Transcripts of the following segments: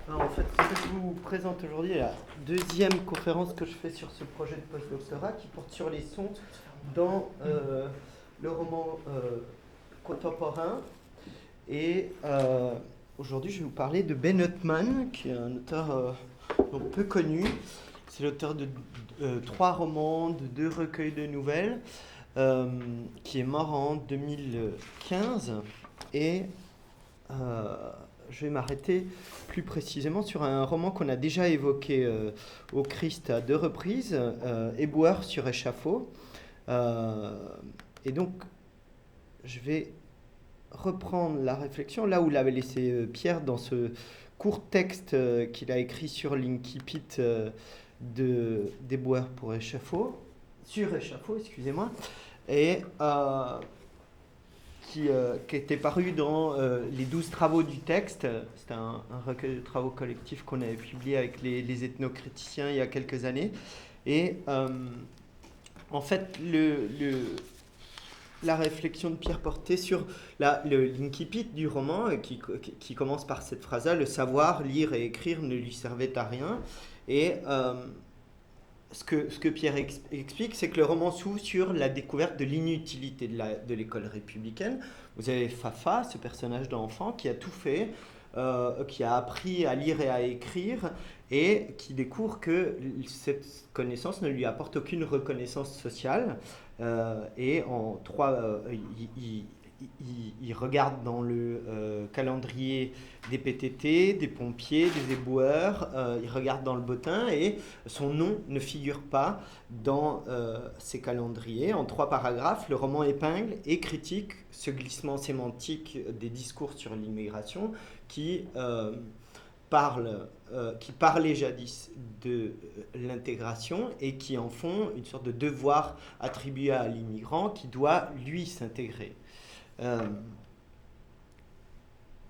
Alors, en fait, ce que je vous présente aujourd'hui est la deuxième conférence que je fais sur ce projet de postdoctorat qui porte sur les sons dans le roman contemporain. Et aujourd'hui, je vais vous parler de Ben Ottman, qui est un auteur donc peu connu. C'est l'auteur de 3 romans, de 2 recueils de nouvelles, qui est mort en 2015. Et je vais m'arrêter plus précisément sur un roman qu'on a déjà évoqué au Christ à 2 reprises, Éboueur sur échafaud. Et donc, je vais reprendre la réflexion là où l'avait laissé Pierre dans ce court texte qu'il a écrit sur l'Incipit d'Éboueur pour échafaud, sur échafaud, excusez-moi, et qui était paru dans les 12 travaux du texte. C'était un recueil de travaux collectifs qu'on avait publié avec les ethnocriticiens il y a quelques années. Et en fait, la réflexion de Pierre portait sur l'incipit du roman qui commence par cette phrase-là: le savoir, lire et écrire ne lui servait à rien. Et ce que Pierre explique, c'est que le roman s'ouvre sur la découverte de l'inutilité de l'école républicaine. Vous avez Fafa, ce personnage d'enfant qui a tout fait, qui a appris à lire et à écrire, et qui découvre que cette connaissance ne lui apporte aucune reconnaissance sociale. Et en 3, il regarde dans le calendrier des PTT, des pompiers, des éboueurs, il regarde dans le bottin et son nom ne figure pas dans ces calendriers. En 3 paragraphes, le roman épingle et critique ce glissement sémantique des discours sur l'immigration qui parlaient jadis de l'intégration et qui en font une sorte de devoir attribué à l'immigrant qui doit, lui, s'intégrer.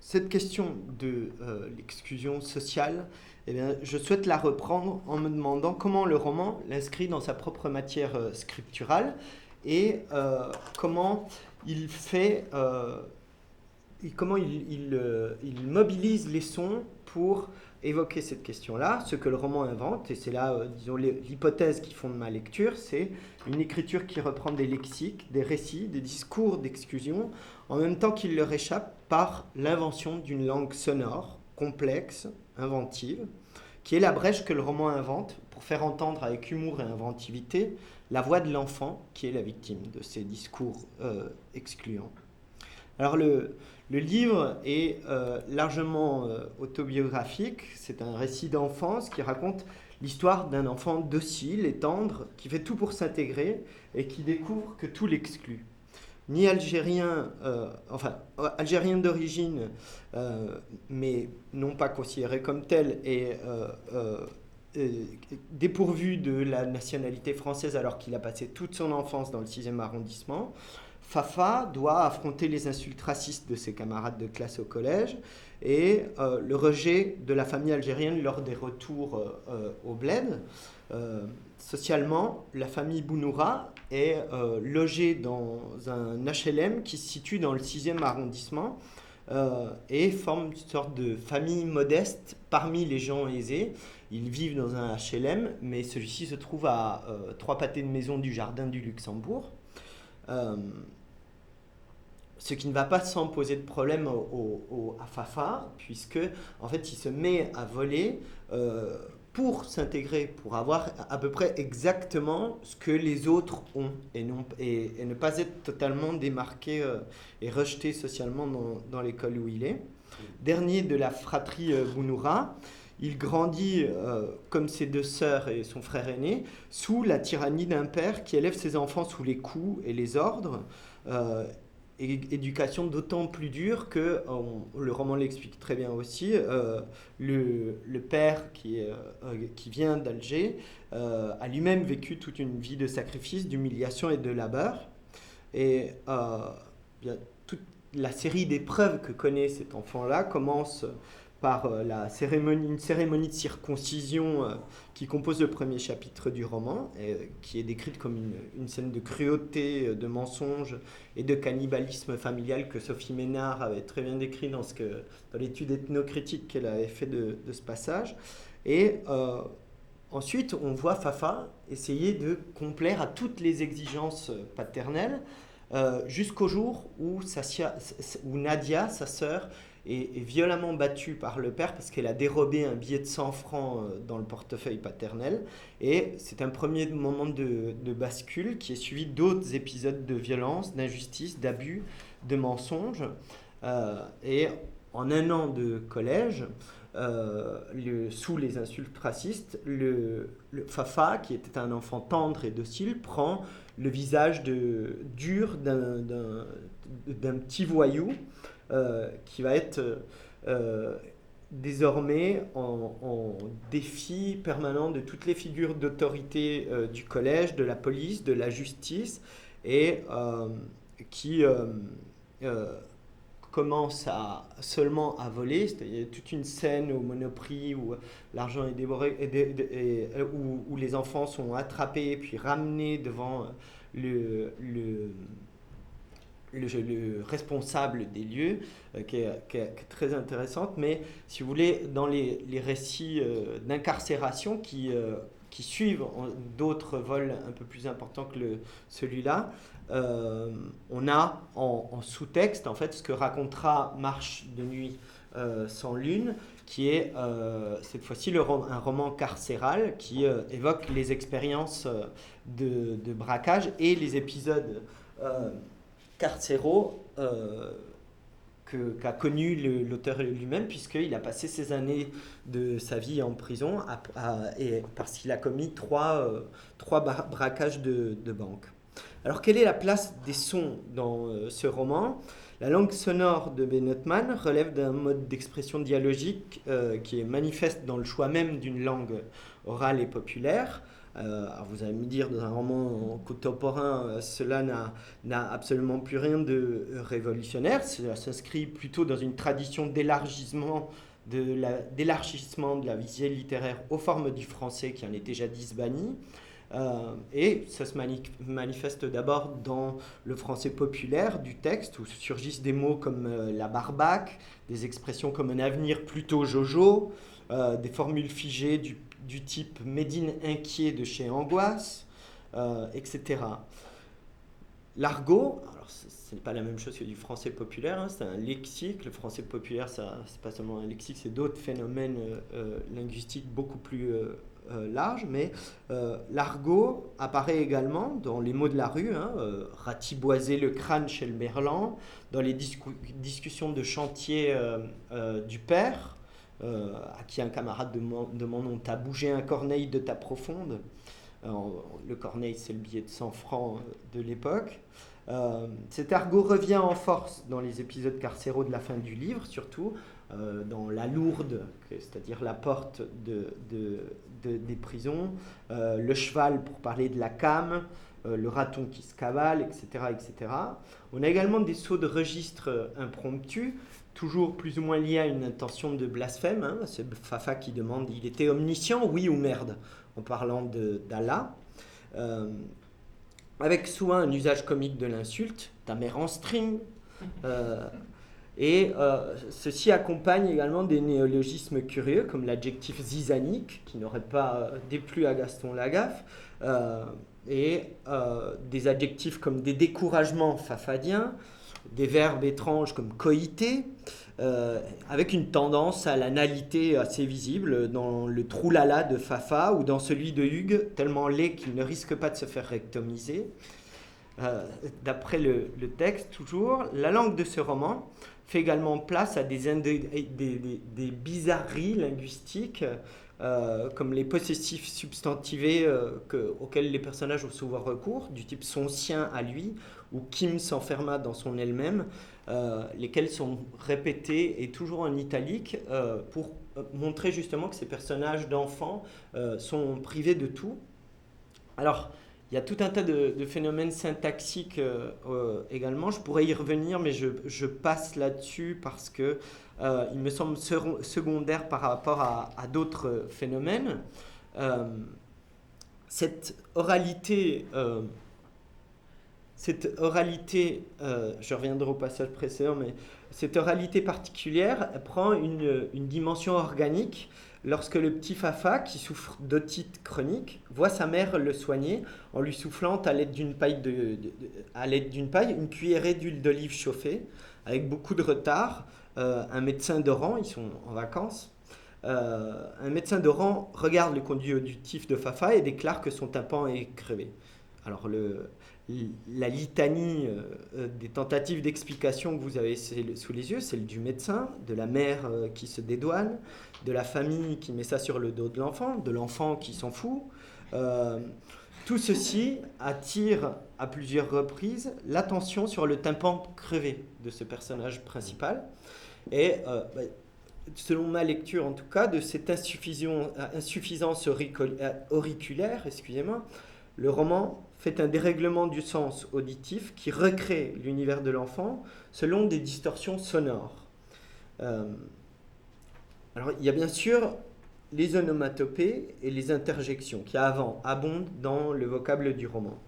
Cette question de l'exclusion sociale, eh bien, je souhaite la reprendre en me demandant comment le roman l'inscrit dans sa propre matière scripturale et comment il fait, comment il mobilise les sons pour évoquer cette question-là. Ce que le roman invente, et c'est là, disons, l'hypothèse qui fonde ma lecture, c'est une écriture qui reprend des lexiques, des récits, des discours d'exclusion, en même temps qu'il leur échappe par l'invention d'une langue sonore, complexe, inventive, qui est la brèche que le roman invente pour faire entendre avec humour et inventivité la voix de l'enfant qui est la victime de ces discours excluants. Alors le livre est largement autobiographique. C'est un récit d'enfance qui raconte l'histoire d'un enfant docile et tendre qui fait tout pour s'intégrer et qui découvre que tout l'exclut. Ni algérien, algérien d'origine, mais non pas considéré comme tel, et dépourvu de la nationalité française alors qu'il a passé toute son enfance dans le 6e arrondissement, Fafa doit affronter les insultes racistes de ses camarades de classe au collège et le rejet de la famille algérienne lors des retours au bled. Socialement, la famille Bounoura est logée dans un HLM qui se situe dans le 6e arrondissement et forme une sorte de famille modeste parmi les gens aisés. Ils vivent dans un HLM, mais celui-ci se trouve à 3 pâtés de maison du jardin du Luxembourg. Ce qui ne va pas sans poser de problème à Fafa, puisque en fait il se met à voler pour s'intégrer, pour avoir à peu près exactement ce que les autres ont, et ne pas être totalement démarqué et rejeté socialement dans l'école où il est. Dernier de la fratrie Bounoura, il grandit, comme ses 2 sœurs et son frère aîné, sous la tyrannie d'un père qui élève ses enfants sous les coups et les ordres, éducation d'autant plus dure que, le roman l'explique très bien aussi, le père qui vient d'Alger a lui-même vécu toute une vie de sacrifice, d'humiliation et de labeur. Et toute la série d'épreuves que connaît cet enfant-là commence par une cérémonie de circoncision qui compose le premier chapitre du roman, qui est décrite comme une scène de cruauté, de mensonge et de cannibalisme familial que Sophie Ménard avait très bien décrit dans l'étude ethnocritique qu'elle avait fait de ce passage. Et ensuite, on voit Fafa essayer de complaire à toutes les exigences paternelles jusqu'au jour où Nadia, sa sœur, est violemment battue par le père parce qu'elle a dérobé un billet de 100 francs dans le portefeuille paternel. Et c'est un premier moment de bascule qui est suivi d'autres épisodes de violence, d'injustice, d'abus, de mensonges. Et en un an de collège, sous les insultes racistes, le Fafa, qui était un enfant tendre et docile, prend le visage dur d'un petit voyou qui va être désormais en défi permanent de toutes les figures d'autorité du collège, de la police, de la justice, et qui commence seulement à voler. Il y a toute une scène au Monoprix où l'argent est dévoré, où les enfants sont attrapés puis ramenés devant le responsable des lieux, qui est très intéressante. Mais si vous voulez, dans les récits d'incarcération qui suivent d'autres vols un peu plus importants que celui-là, on a en sous-texte en fait ce que racontera Marche de nuit sans lune, qui est cette fois-ci un roman carcéral qui évoque les expériences de braquage et les épisodes carcéraux qu'a connu l'auteur lui-même, puisqu'il a passé ses années de sa vie en prison parce qu'il a commis trois braquages de banque. Alors, quelle est la place des sons dans ce roman ? La langue sonore de Bennett-Mann relève d'un mode d'expression dialogique qui est manifeste dans le choix même d'une langue orale et populaire. Alors vous allez me dire, dans un roman contemporain, cela n'a absolument plus rien de révolutionnaire. Cela s'inscrit plutôt dans une tradition d'élargissement de la visée littéraire aux formes du français qui en était jadis bannie. Et ça se manifeste d'abord dans le français populaire du texte, où surgissent des mots comme la barbaque, des expressions comme un avenir plutôt jojo, des formules figées du type Médine inquiet de chez Angoisse, etc. L'argot, alors ce n'est pas la même chose que du français populaire, hein, c'est un lexique. Le français populaire, c'est pas seulement un lexique, c'est d'autres phénomènes linguistiques beaucoup plus large, mais l'argot apparaît également dans les mots de la rue, hein, ratiboiser le crâne chez le merlan, dans les discussions de chantier du père, à qui un camarade de mon nom t'a bougé un corneille de ta profonde. Le corneille, c'est le billet de 100 francs de l'époque. Cet argot revient en force dans les épisodes carcéraux de la fin du livre, surtout dans la Lourde, c'est-à-dire la porte des prisons, le cheval pour parler de la came, le raton qui se cavale, etc., etc. On a également des sauts de registre impromptus, toujours plus ou moins liés à une intention de blasphème. Hein. C'est Fafa qui demande « il était omniscient, oui ou merde ?» en parlant d'Allah. Avec souvent un usage comique de l'insulte, ta mère en string. Et ceci accompagne également des néologismes curieux, comme l'adjectif zizanique, qui n'aurait pas déplu à Gaston Lagaffe, et des adjectifs comme des découragements fafadiens, des verbes étranges comme coïter, avec une tendance à la nalité assez visible dans le troulala de Fafa ou dans celui de Hugues, tellement laid qu'il ne risque pas de se faire rectomiser. D'après le texte, toujours, la langue de ce roman fait également place à des bizarreries linguistiques, comme les possessifs substantivés auxquels les personnages ont souvent recours, du type son sien à lui, ou Kim s'enferma dans son elle-même, lesquels sont répétés et toujours en italique pour montrer justement que ces personnages d'enfants sont privés de tout. Alors, il y a tout un tas de phénomènes syntaxiques également. Je pourrais y revenir, mais je passe là-dessus parce que il me semble secondaire par rapport à d'autres phénomènes. Cette oralité, je reviendrai au passage précédent, mais cette oralité particulière elle prend une dimension organique lorsque le petit Fafa, qui souffre d'otite chronique, voit sa mère le soigner en lui soufflant à l'aide d'une paille, une cuillerée d'huile d'olive chauffée, avec beaucoup de retard. Un médecin de rang, ils sont en vacances, un médecin de rang regarde le conduit auditif de Fafa et déclare que son tympan est crevé. Alors la litanie des tentatives d'explication que vous avez sous les yeux, celle du médecin, de la mère qui se dédouane, de la famille qui met ça sur le dos de l'enfant qui s'en fout. Tout ceci attire à plusieurs reprises l'attention sur le tympan crevé de ce personnage principal. Et selon ma lecture en tout cas, de cette insuffisance auriculaire, le roman fait un dérèglement du sens auditif qui recrée l'univers de l'enfant selon des distorsions sonores. Alors il y a bien sûr les onomatopées et les interjections qui abondent dans le vocable du roman.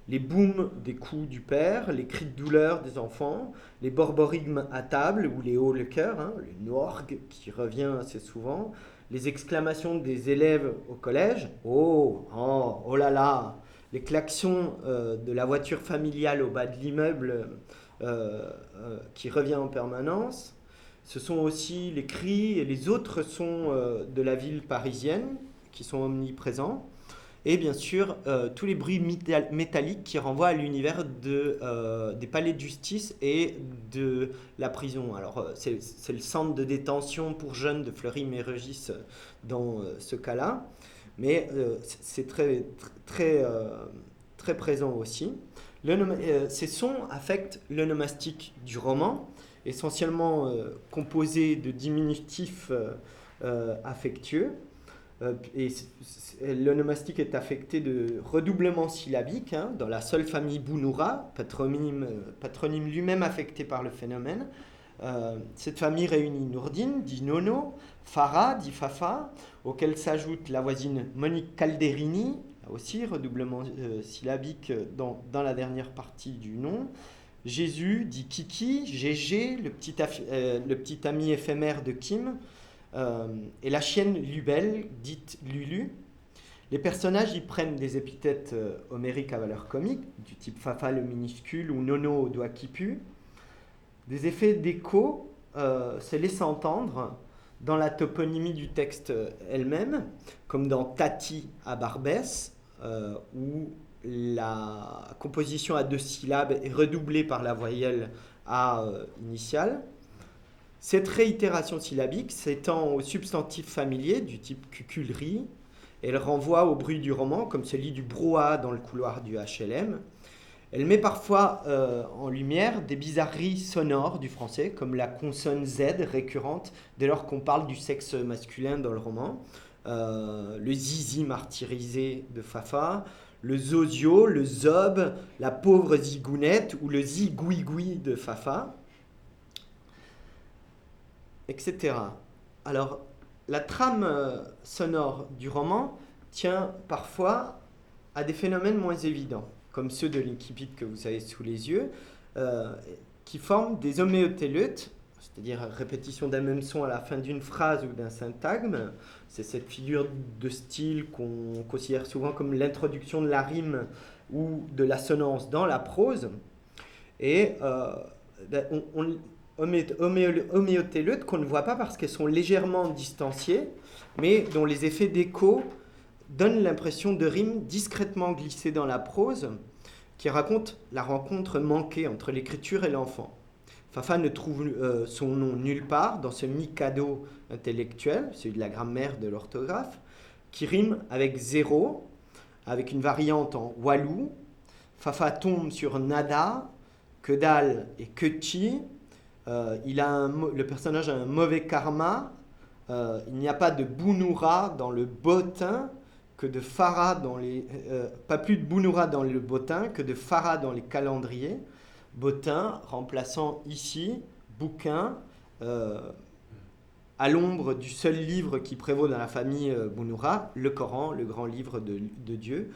Les booms des coups du père, les cris de douleur des enfants, les borborigmes à table ou les hauts le cœur, le nourg qui revient assez souvent, les exclamations des élèves au collège, oh, oh, oh là là, les klaxons de la voiture familiale au bas de l'immeuble qui revient en permanence. Ce sont aussi les cris et les autres sons de la ville parisienne qui sont omniprésents. Et bien sûr, tous les bruits métalliques qui renvoient à l'univers des palais de justice et de la prison. Alors, c'est le centre de détention pour jeunes de Fleury-Mérogis dans ce cas-là, mais c'est très, très, très présent aussi. Ces sons affectent l'onomastique du roman, essentiellement composé de diminutifs affectueux. Et l'onomastique est affecté de redoublements syllabiques dans la seule famille Bounoura, patronyme lui-même affecté par le phénomène. Cette famille réunit Nourdine, dit Nono, Farah, dit Fafa, auquel s'ajoute la voisine Monique Calderini, aussi redoublement syllabique dans la dernière partie du nom. Jésus, dit Kiki, Gégé, le petit ami éphémère de Kim, et la chienne Lubel, dite Lulu. Les personnages y prennent des épithètes homériques à valeur comique, du type Fafa le minuscule ou Nono au doigt qui pue. Des effets d'écho se laissent entendre dans la toponymie du texte elle-même, comme dans Tati à Barbès, où la composition à 2 syllabes est redoublée par la voyelle A initiale. Cette réitération syllabique s'étend aux substantifs familiers du type cuculerie. Elle renvoie au bruit du roman, comme celui du brouhaha dans le couloir du HLM. Elle met parfois en lumière des bizarreries sonores du français, comme la consonne Z récurrente dès lors qu'on parle du sexe masculin dans le roman, le zizi martyrisé de Fafa, le zozio, le zob, la pauvre zigounette ou le zigouigoui de Fafa, etc. Alors, la trame sonore du roman tient parfois à des phénomènes moins évidents, comme ceux de l'incipit que vous avez sous les yeux, qui forment des homéotéleutes, c'est-à-dire répétition d'un même son à la fin d'une phrase ou d'un syntagme. C'est cette figure de style qu'on considère souvent comme l'introduction de la rime ou de l'assonance dans la prose. Et homéotéleutes qu'on ne voit pas parce qu'elles sont légèrement distanciées, mais dont les effets d'écho donnent l'impression de rimes discrètement glissées dans la prose, qui raconte la rencontre manquée entre l'écriture et l'enfant. Fafa ne trouve son nom nulle part dans ce mikado intellectuel, celui de la grammaire de l'orthographe, qui rime avec zéro, avec une variante en walou. Fafa tombe sur nada, que dalle et que chi. Le personnage a un mauvais karma. Il n'y a pas de Bounoura dans le bottin que de Farah dans les... pas plus de Bounoura dans le bottin que de Farah dans les calendriers. Bottin remplaçant ici bouquin, à l'ombre du seul livre qui prévaut dans la famille Bounoura, le Coran, le grand livre de Dieu,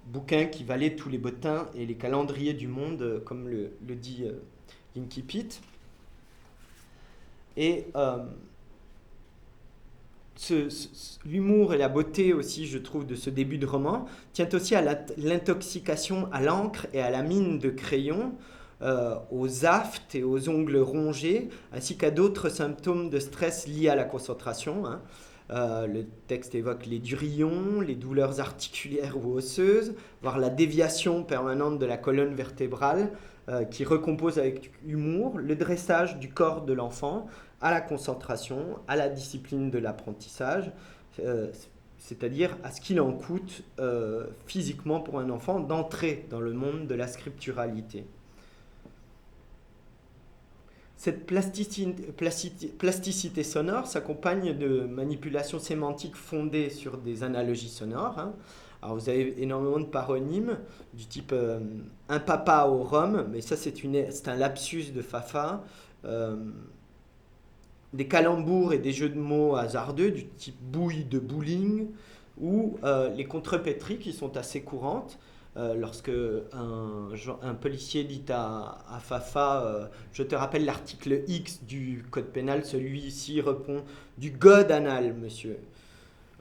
bouquin qui valait tous les bottins et les calendriers du monde, comme le dit l'Incipit. Et l'humour et la beauté aussi, je trouve, de ce début de roman tient aussi à l'intoxication à l'encre et à la mine de crayon, aux aftes et aux ongles rongés, ainsi qu'à d'autres symptômes de stress liés à la concentration. Le texte évoque les durillons, les douleurs articulaires ou osseuses, voire la déviation permanente de la colonne vertébrale, qui recompose avec humour le dressage du corps de l'enfant à la concentration, à la discipline de l'apprentissage, c'est-à-dire à ce qu'il en coûte physiquement pour un enfant d'entrer dans le monde de la scripturalité. Cette plasticité sonore s'accompagne de manipulations sémantiques fondées sur des analogies sonores. Alors vous avez énormément de paronymes du type un papa au rhum, mais ça c'est un lapsus de Fafa. Des calembours et des jeux de mots hasardeux du type bouille de bowling, ou les contrepétries qui sont assez courantes. Lorsque un policier dit à Fafa je te rappelle l'article X du code pénal, celui-ci répond du god anal, monsieur.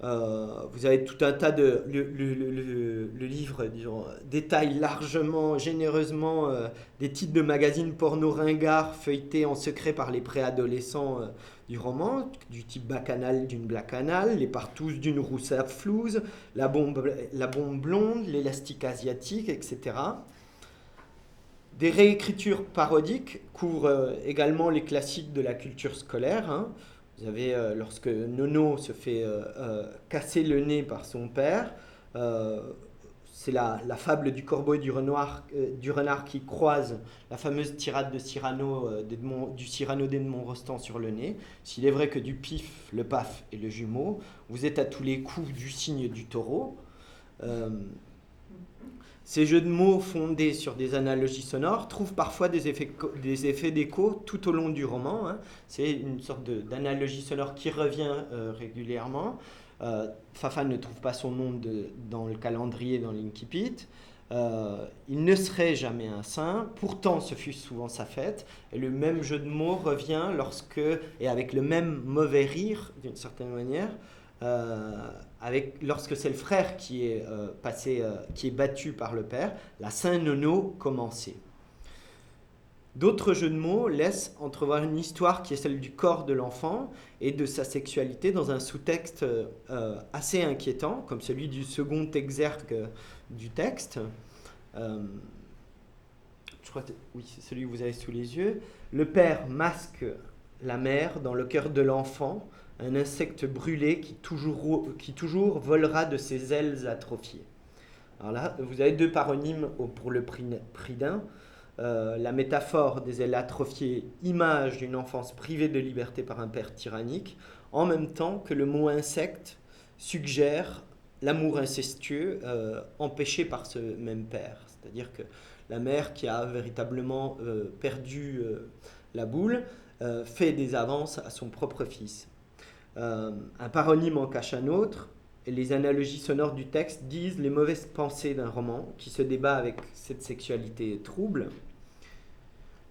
Vous avez tout un tas de... Le livre, disons, détaille largement, généreusement des titres de magazines porno ringards feuilletés en secret par les préadolescents du roman, du type Bacchanal d'une Blacanal, les partous d'une Roussa Flouze, la bombe blonde, l'élastique asiatique, etc. Des réécritures parodiques couvrent également les classiques de la culture scolaire. Vous avez, lorsque Nono se fait casser le nez par son père, c'est la fable du corbeau et du renard qui croise la fameuse tirade de du Cyrano d'Edmond Rostand sur le nez. S'il est vrai que du pif, le paf et le jumeau, vous êtes à tous les coups du signe du taureau. Ces jeux de mots fondés sur des analogies sonores trouvent parfois des effets d'écho tout au long du roman. C'est une sorte d'analogie sonore qui revient régulièrement. Fafa ne trouve pas son nom dans le calendrier, dans l'Incipit. Il ne serait jamais un saint, pourtant ce fut souvent sa fête. Et le même jeu de mots revient et avec le même mauvais rire, d'une certaine manière, lorsque c'est le frère qui est battu par le père, la Saint-Nono commençait. D'autres jeux de mots laissent entrevoir une histoire qui est celle du corps de l'enfant et de sa sexualité dans un sous-texte assez inquiétant, comme celui du second exergue du texte. Je crois que oui, c'est celui que vous avez sous les yeux. Le père masque la mère dans le cœur de l'enfant, un insecte brûlé qui toujours volera de ses ailes atrophiées. Alors là, vous avez deux paronymes pour le prix d'un. La métaphore des ailes atrophiées, image d'une enfance privée de liberté par un père tyrannique, en même temps que le mot insecte suggère l'amour incestueux empêché par ce même père. C'est-à-dire que la mère qui a véritablement perdu la boule fait des avances à son propre fils. Un paronyme en cache un autre, et les analogies sonores du texte disent les mauvaises pensées d'un roman qui se débat avec cette sexualité trouble.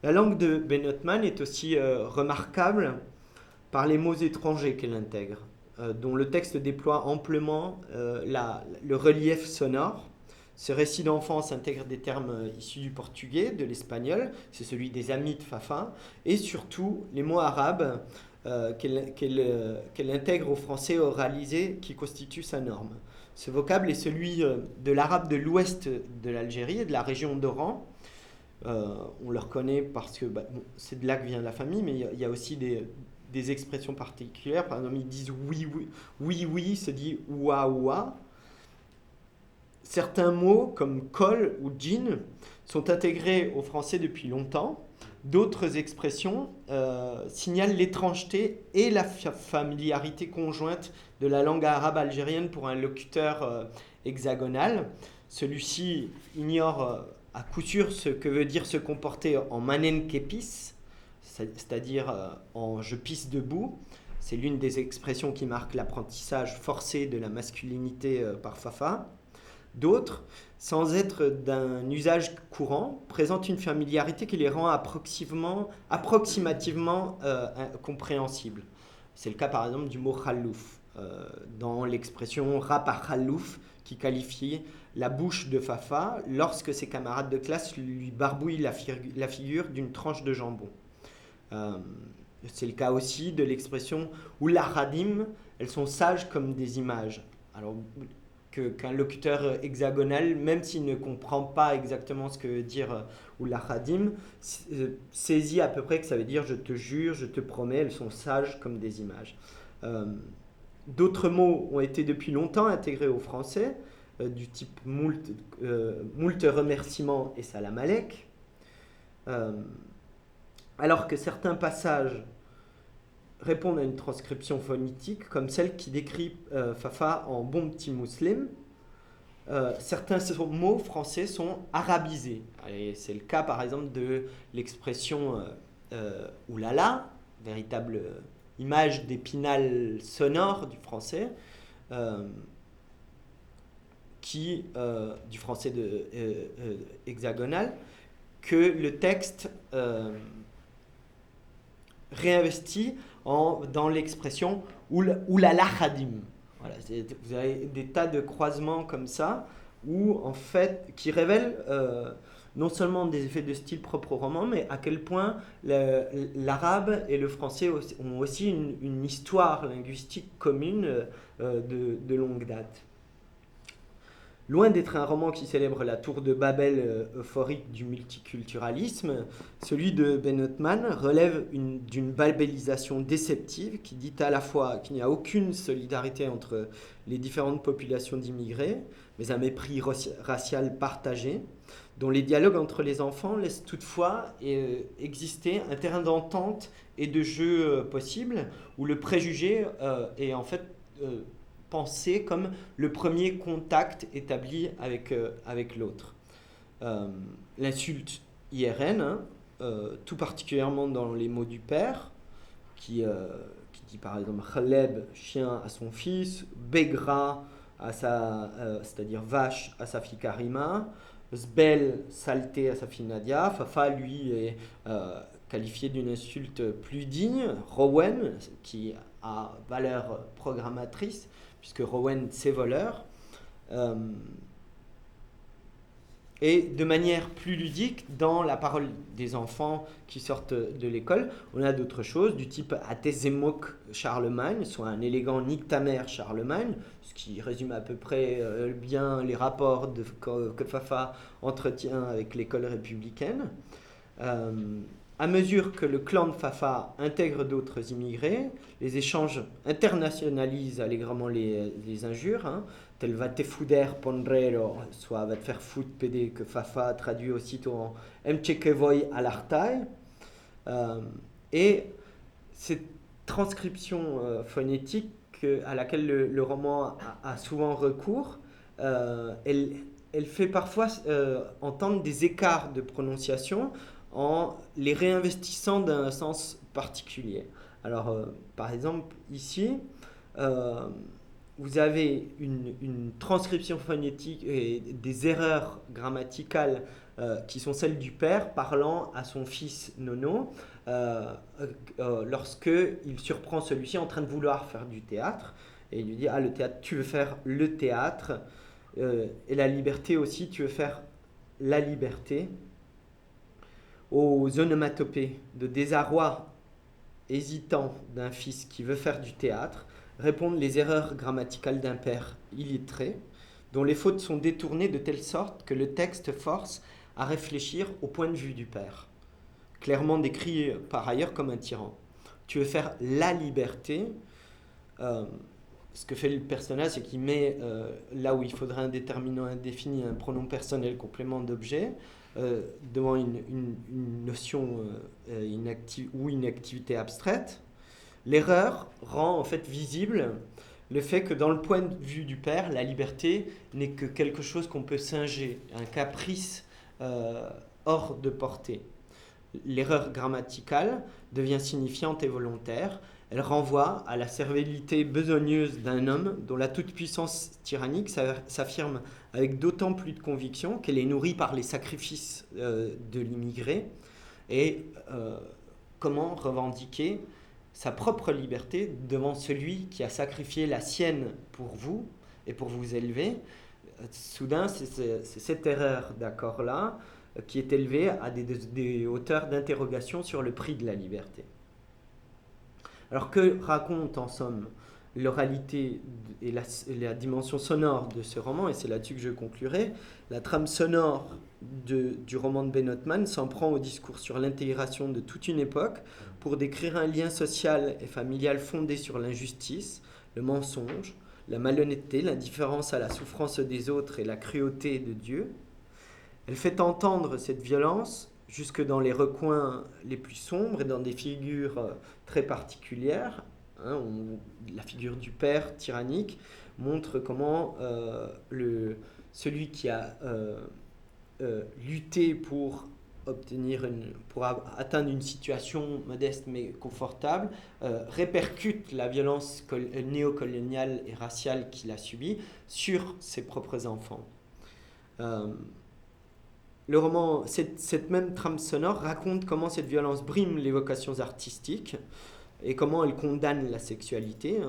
La langue de Benotman est aussi remarquable par les mots étrangers qu'elle intègre, dont le texte déploie amplement le relief sonore. Ce récit d'enfance intègre des termes issus du portugais, de l'espagnol, c'est celui des amis de Fafa, et surtout les mots arabes qu'elle intègre au français oralisé qui constitue sa norme. Ce vocable est celui de l'arabe de l'ouest de l'Algérie et de la région d'Oran. On le reconnaît parce que c'est de là que vient la famille, mais il y a aussi des expressions particulières. Par exemple, ils disent oui, se dit ouah, ouah. Certains mots comme col ou jean sont intégrés au français depuis longtemps. D'autres expressions signalent l'étrangeté et la familiarité conjointe de la langue arabe algérienne pour un locuteur hexagonal. Celui-ci ignore à coup sûr ce que veut dire se comporter en manen kepis, c'est-à-dire en je pisse debout, C'est l'une des expressions qui marque l'apprentissage forcé de la masculinité par Fafa. D'autres, sans être d'un usage courant, présentent une familiarité qui les rend approximativement compréhensibles. C'est le cas par exemple du mot khallouf, dans l'expression rapa khallouf, qui qualifie la bouche de Fafa lorsque ses camarades de classe lui barbouillent la figure d'une tranche de jambon. C'est le cas aussi de l'expression oula khadim, elles sont sages comme des images. Alors, qu'un locuteur hexagonal, même s'il ne comprend pas exactement ce que veut dire oula khadim, saisit à peu près que ça veut dire je te jure, je te promets, elles sont sages comme des images. D'autres mots ont été depuis longtemps intégrés au français, du type moult remerciements et salam alek. Alors que certains passages répondent à une transcription phonétique, comme celle qui décrit Fafa en bon petit musulman, certains mots français sont arabisés. Et c'est le cas par exemple de l'expression oulala, véritable image d'épinal sonore du français, du français hexagonal, que le texte réinvestit dans l'expression oulala khadim. Voilà, vous avez des tas de croisements comme ça, qui révèlent non seulement des effets de style propres au roman, mais à quel point l'arabe et le français ont aussi une histoire linguistique commune de longue date. Loin d'être un roman qui célèbre la tour de Babel euphorique du multiculturalisme, celui de Ben Othman relève d'une babélisation déceptive qui dit à la fois qu'il n'y a aucune solidarité entre les différentes populations d'immigrés, mais un mépris racial partagé, dont les dialogues entre les enfants laissent toutefois exister un terrain d'entente et de jeu possible, où le préjugé est en fait pensé comme le premier contact établi avec l'autre. L'insulte IRN, tout particulièrement dans les mots du père, qui dit par exemple Khaleb, chien, à son fils, Begra, c'est-à-dire vache, à sa fille Karima, Zbel, saleté, à sa fille Nadia. Fafa, lui, est qualifié d'une insulte plus digne, Rowen, qui a valeur programmatrice, puisque Rowen, c'est voleur. Et de manière plus ludique, dans la parole des enfants qui sortent de l'école, on a d'autres choses du type Atezemok Charlemagne, soit un élégant nique ta mère Charlemagne, ce qui résume à peu près bien les rapports que Fafa entretient avec l'école républicaine. À mesure que le clan de Fafa intègre d'autres immigrés, les échanges internationalisent allègrement les injures, tel va te fuder pondrero, soit va te faire foutre pédé, que Fafa traduit aussitôt en mchekevoy alartai. Et cette transcription phonétique à laquelle le roman a souvent recours, elle fait parfois entendre des écarts de prononciation en les réinvestissant d'un sens particulier. Alors, par exemple, ici, vous avez une transcription phonétique et des erreurs grammaticales qui sont celles du père parlant à son fils Nono lorsqu'il surprend celui-ci en train de vouloir faire du théâtre. Et il lui dit « Ah, le théâtre, tu veux faire le théâtre et la liberté aussi, tu veux faire la liberté ». Aux onomatopées de désarroi hésitant d'un fils qui veut faire du théâtre répondent les erreurs grammaticales d'un père illettré, dont les fautes sont détournées de telle sorte que le texte force à réfléchir au point de vue du père, clairement décrit par ailleurs comme un tyran. Tu veux faire la liberté, ce que fait le personnage, c'est qu'il met là où il faudrait un déterminant indéfini, un pronom personnel complément d'objet, devant une notion ou une activité abstraite. L'erreur rend en fait visible le fait que dans le point de vue du père, la liberté n'est que quelque chose qu'on peut singer, un caprice hors de portée. L'erreur grammaticale devient signifiante et volontaire. Elle renvoie à la servilité besogneuse d'un homme dont la toute-puissance tyrannique s'affirme avec d'autant plus de conviction qu'elle est nourrie par les sacrifices de l'immigré. Et comment revendiquer sa propre liberté devant celui qui a sacrifié la sienne pour vous et pour vous élever. Soudain, c'est cette erreur d'accord-là qui est élevée à des hauteurs d'interrogation sur le prix de la liberté. Alors que raconte en somme l'oralité et la dimension sonore de ce roman, et c'est là-dessus que je conclurai. La trame sonore du roman de Ben Ottman s'en prend au discours sur l'intégration de toute une époque pour décrire un lien social et familial fondé sur l'injustice, le mensonge, la malhonnêteté, l'indifférence à la souffrance des autres et la cruauté de Dieu. Elle fait entendre cette violence jusque dans les recoins les plus sombres et dans des figures très particulières. La figure du père tyrannique montre comment celui qui a lutté pour atteindre une situation modeste mais confortable, répercute la violence néocoloniale et raciale qu'il a subie sur ses propres enfants. Le roman, cette même trame sonore raconte comment cette violence brime les vocations artistiques et comment elle condamne la sexualité.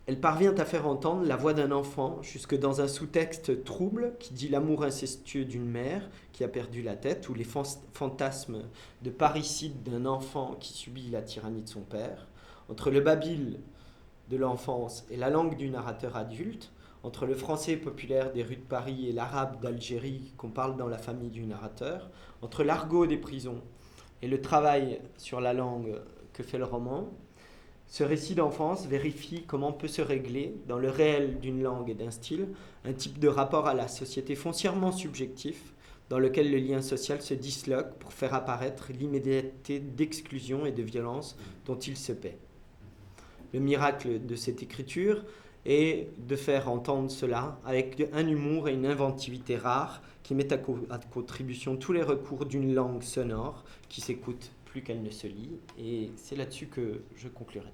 Elle parvient à faire entendre la voix d'un enfant jusque dans un sous-texte trouble qui dit l'amour incestueux d'une mère qui a perdu la tête ou les fantasmes de parricide d'un enfant qui subit la tyrannie de son père. Entre le babil de l'enfance et la langue du narrateur adulte, entre le français populaire des rues de Paris et l'arabe d'Algérie qu'on parle dans la famille du narrateur, entre l'argot des prisons et le travail sur la langue que fait le roman, ce récit d'enfance vérifie comment peut se régler, dans le réel d'une langue et d'un style, un type de rapport à la société foncièrement subjectif, dans lequel le lien social se disloque pour faire apparaître l'immédiateté d'exclusion et de violence dont il se paie. Le miracle de cette écriture est de faire entendre cela avec un humour et une inventivité rares qui mettent à contribution tous les recours d'une langue sonore qui s'écoute plus qu'elle ne se lit. Et c'est là-dessus que je conclurai.